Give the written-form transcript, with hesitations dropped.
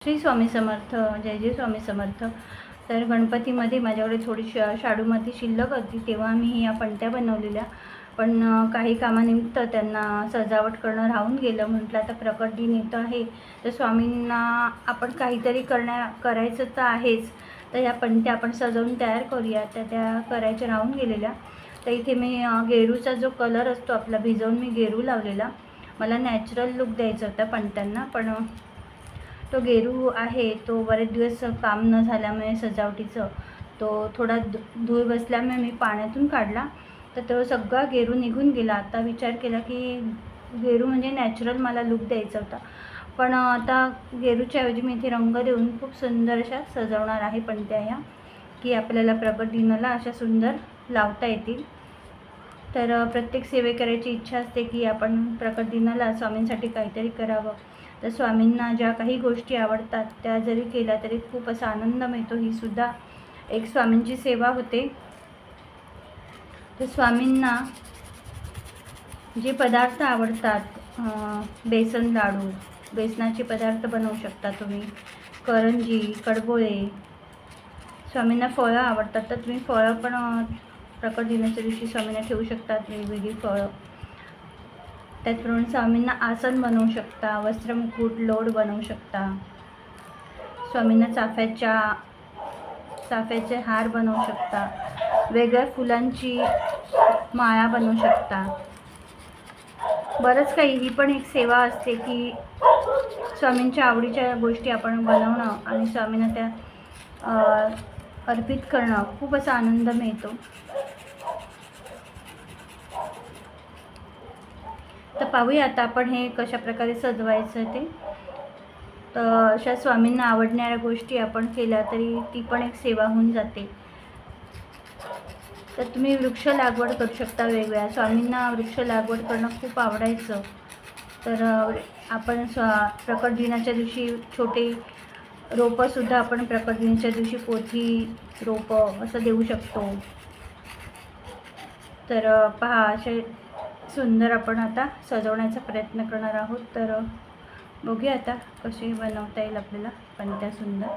श्री स्वामी समर्थ. जय जय स्वामी समर्थ. तर गणपतीमध्ये माझ्याकडे थोडी शाडू माती शिल्लक होती, तेव्हा मी या पणत्या बनवलेल्या. पण काही कामानिमित्त त्यांना सजावट करणं राहून गेलं. म्हटलं आता प्रकट दिन येतो आहे, तर स्वामींना आपण काहीतरी करायचं तर आहेच, तर या पणत्या आपण सजवून तयार करूया. त्या करायच्या राहून गेलेल्या. तर इथे मी गेरूचा जो कलर असतो आपला भिजवून मी गेरू लावलेला. मला नॅचरल लुक द्यायचा होता पणत्यांना, पण तो गेरू आहे तो बरेच दिवस काम न झाल्यामुळे सजावटीचं तो थोडा धूळ बसल्यामुळे मी पाण्यातून काढला, तर तो सगळा गेरू निघून गेला. आता विचार केला की गेरू म्हणजे नॅचरल मला लुक द्यायचा होता, पण आता गेरूच्या ऐवजी मी इथे रंग देऊन खूप सुंदर अशा सजवणार आहे पणत्या ह्या, की आपल्याला प्रकट दिनाला अशा सुंदर लावता येतील. तर प्रत्येक सेवेकऱ्याची इच्छा असते की आपण प्रकट दिनाला स्वामींसाठी काहीतरी करावं. तर स्वामींना ज्या काही गोष्टी आवडतात त्या जरी केल्या तरी खूप असा आनंद मिळतो. ही सुद्धा एक स्वामींची सेवा होते. तर स्वामींना जे पदार्थ आवडतात, बेसन लाडू, बेसनाचे पदार्थ बनवू शकता तुम्ही, करंजी, कडबोळे. स्वामींना फळं आवडतात, तर तुम्ही फळं पण प्रकट दिनाच्या दिवशी स्वामींना ठेवू शकतात, वेगवेगळी फळं. त्याचप्रमाणे स्वामींना आसन बनवू शकता, वस्त्रमुकुट, लोड बनवू शकता. स्वामींना चाफ्याचे हार बनवू शकता, वेगळ्या फुलांची माळा बनवू शकता. बरंच काही. ही पण एक सेवा असते की स्वामींच्या आवडीच्या गोष्टी आपण बनवणं आणि स्वामींना त्या अर्पित करणं, खूप असा आनंद मिळतो. तर पाहूया आता आपण हे कशा प्रकारे सजवायचं ते. तर अशा स्वामींना आवडणाऱ्या गोष्टी आपण केल्या तरी ती पण एक सेवा होऊन जाते. तर तुम्ही वृक्ष लागवड करू शकता वेगवेगळ्या. स्वामींना वृक्ष लागवड करणं खूप आवडायचं, तर आपण प्रकट दिनाच्या दिवशी छोटे रोपंसुद्धा आपण प्रकट दिनाच्या दिवशी पोथी रोपं असं देऊ शकतो. तर पहा, असे सुंदर आपण आता सजवण्याचा प्रयत्न करणार आहोत. तर बघूया आता कसे बनवता येईल आपल्याला पणत्या सुंदर.